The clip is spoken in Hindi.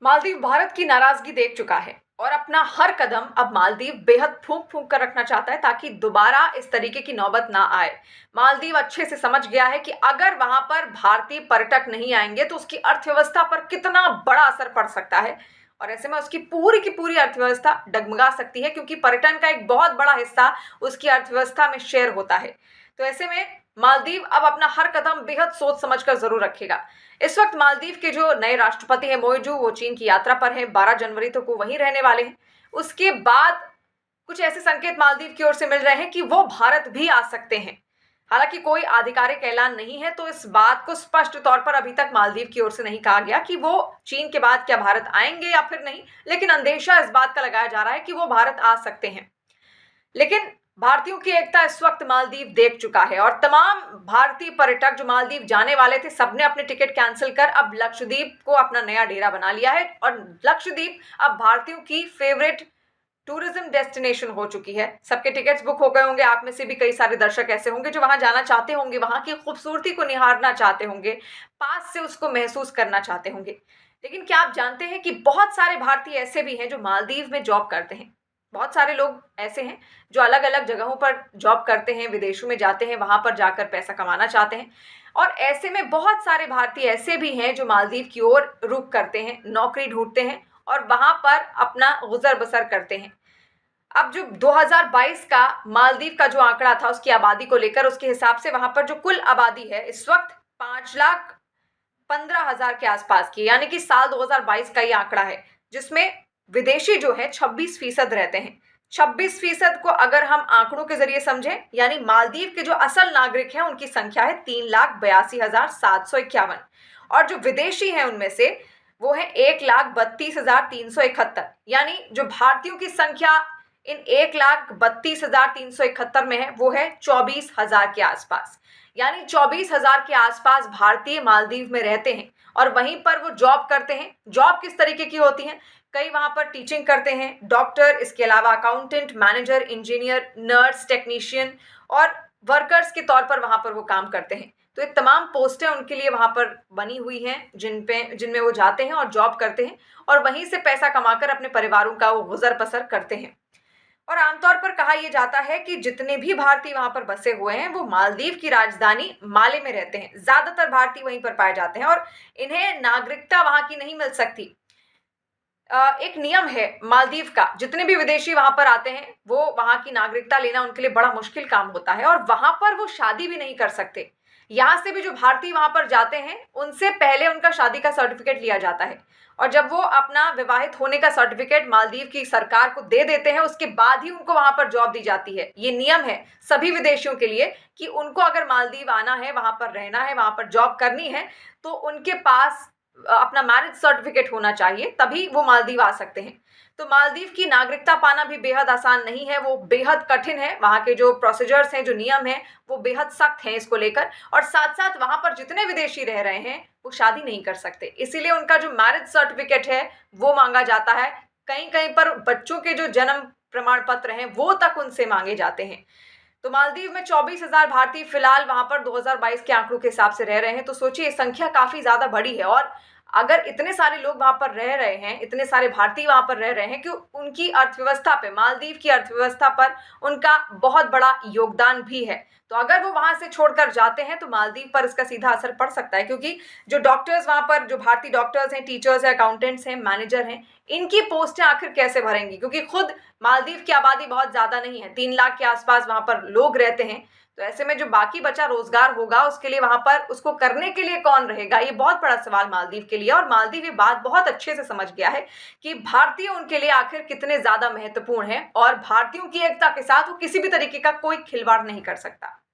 मालदीव भारत की नाराजगी देख चुका है और अपना हर कदम अब मालदीव बेहद फूंक फूंक कर रखना चाहता है ताकि दोबारा इस तरीके की नौबत ना आए। मालदीव अच्छे से समझ गया है कि अगर वहां पर भारतीय पर्यटक नहीं आएंगे तो उसकी अर्थव्यवस्था पर कितना बड़ा असर पड़ सकता है और ऐसे में उसकी पूरी की पूरी अर्थव्यवस्था डगमगा सकती है, क्योंकि पर्यटन का एक बहुत बड़ा हिस्सा उसकी अर्थव्यवस्था में शेयर होता है। तो ऐसे में मालदीव अब अपना हर कदम बेहद सोच समझकर जरूर रखेगा। इस वक्त मालदीव के जो नए राष्ट्रपति हैं मोइजू, वो चीन की यात्रा पर हैं। 12 जनवरी तक वो वहीं रहने वाले हैं। उसके बाद कुछ ऐसे संकेत मालदीव की ओर से मिल रहे हैं कि वो भारत भी आ सकते हैं। हालांकि कोई आधिकारिक ऐलान नहीं है, तो इस बात को स्पष्ट तौर पर अभी तक मालदीव की ओर से नहीं कहा गया कि वो चीन के बाद क्या भारत आएंगे या फिर नहीं, लेकिन अंदेशा इस बात का लगाया जा रहा है कि वो भारत आ सकते हैं। लेकिन भारतीयों की एकता इस वक्त मालदीव देख चुका है और तमाम भारतीय पर्यटक जो मालदीव जाने वाले थे, सबने अपने टिकट कैंसिल कर अब लक्षद्वीप को अपना नया डेरा बना लिया है और लक्षद्वीप अब भारतीयों की फेवरेट टूरिज्म डेस्टिनेशन हो चुकी है। सबके टिकट्स बुक हो गए होंगे। आप में से भी कई सारे दर्शक ऐसे होंगे जो वहां जाना चाहते होंगे, वहां की खूबसूरती को निहारना चाहते होंगे, पास से उसको महसूस करना चाहते होंगे। लेकिन क्या आप जानते हैं कि बहुत सारे भारतीय ऐसे भी हैं जो मालदीव में जॉब करते हैं। बहुत सारे लोग ऐसे हैं जो अलग अलग जगहों पर जॉब करते हैं, विदेशों में जाते हैं, वहां पर जाकर पैसा कमाना चाहते हैं। और ऐसे में बहुत सारे भारतीय ऐसे भी हैं जो मालदीव की ओर रुख करते हैं, नौकरी ढूंढते हैं और वहां पर अपना गुजर बसर करते हैं। अब जो 2022 का मालदीव का जो आंकड़ा था उसकी आबादी को लेकर, उसके हिसाब से वहां पर जो कुल आबादी है इस वक्त 5,15,000 के आसपास की, यानी कि साल 2022 का ये आंकड़ा है, जिसमें विदेशी जो है 26% रहते हैं। 26% को अगर हम आंकड़ों के जरिए समझें, यानी मालदीव के जो असल नागरिक हैं उनकी संख्या है 3,82,751 और जो विदेशी हैं उनमें से वो है 1,32,371, यानी जो भारतीयों की संख्या इन 1,32,371 में है वो है 24,000 के आसपास। यानी 24,000 के आसपास भारतीय मालदीव में रहते हैं और वहीं पर वो जॉब करते हैं। जॉब किस तरीके की होती है? कई वहां पर टीचिंग करते हैं, डॉक्टर, इसके अलावा accountant, manager, engineer, nurse, technician और वर्कर्स के तौर पर वहां पर वो काम करते हैं। तो ये तमाम पोस्टें उनके लिए वहां पर बनी हुई हैं जिनमें वो जाते हैं और जॉब करते हैं और वहीं से पैसा कमाकर अपने परिवारों का वो गुजर बसर करते हैं। और आमतौर पर कहा यह जाता है कि जितने भी भारतीय वहां पर बसे हुए हैं वो मालदीव की राजधानी माले में रहते हैं। ज्यादातर भारतीय वहीं पर पाए जाते हैं और इन्हें नागरिकता वहां की नहीं मिल सकती। एक नियम है मालदीव का, जितने भी विदेशी वहां पर आते हैं वो वहां की नागरिकता लेना उनके लिए बड़ा मुश्किल काम होता है और वहां पर वो शादी भी नहीं कर सकते। यहाँ से भी जो भारतीय वहां पर जाते हैं उनसे पहले उनका शादी का सर्टिफिकेट लिया जाता है और जब वो अपना विवाहित होने का सर्टिफिकेट मालदीव की सरकार को दे देते हैं उसके बाद ही उनको वहां पर जॉब दी जाती है। ये नियम है सभी विदेशियों के लिए कि उनको अगर मालदीव आना है, वहां पर रहना है, वहां पर जॉब करनी है, तो उनके पास अपना मैरिज सर्टिफिकेट होना चाहिए, तभी वो मालदीव आ सकते हैं। तो मालदीव की नागरिकता पाना भी बेहद आसान नहीं है, वो बेहद कठिन है। वहाँ के जो प्रोसीजर्स हैं, जो नियम हैं, वो बेहद सख्त हैं इसको लेकर और साथ साथ वहाँ पर जितने विदेशी रह रहे हैं वो शादी नहीं कर सकते, इसीलिए उनका जो मैरिज सर्टिफिकेट है वो मांगा जाता है। कहीं कहीं पर बच्चों के जो जन्म प्रमाण पत्र हैं वो तक उनसे मांगे जाते हैं। तो मालदीव में 24,000 भारतीय फिलहाल वहां पर 2022 के आंकड़ों के हिसाब से रह रहे हैं। तो सोचिए संख्या काफी ज्यादा बड़ी है और अगर इतने सारे लोग वहां पर रह रहे हैं, इतने सारे भारतीय वहां पर रह रहे हैं कि उनकी अर्थव्यवस्था पे, मालदीव की अर्थव्यवस्था पर उनका बहुत बड़ा योगदान भी है। तो अगर वो वहां से छोड़कर जाते हैं तो मालदीव पर इसका सीधा असर पड़ सकता है, क्योंकि जो डॉक्टर्स वहां पर, जो भारतीय डॉक्टर्स हैं, टीचर्स हैं, अकाउंटेंट्स हैं, मैनेजर हैं, इनकी पोस्टें आखिर कैसे भरेंगी? क्योंकि खुद मालदीव की आबादी बहुत ज्यादा नहीं है, 3 लाख के आसपास वहां पर लोग रहते हैं। तो ऐसे में जो बाकी बचा रोजगार होगा उसके लिए वहां पर उसको करने के लिए कौन रहेगा? ये बहुत बड़ा सवाल मालदीव के लिए। और मालदीव ये बात बहुत अच्छे से समझ गया है कि भारतीय उनके लिए आखिर कितने ज्यादा महत्वपूर्ण है और भारतीयों की एकता के साथ वो किसी भी तरीके का कोई खिलवाड़ नहीं कर सकता।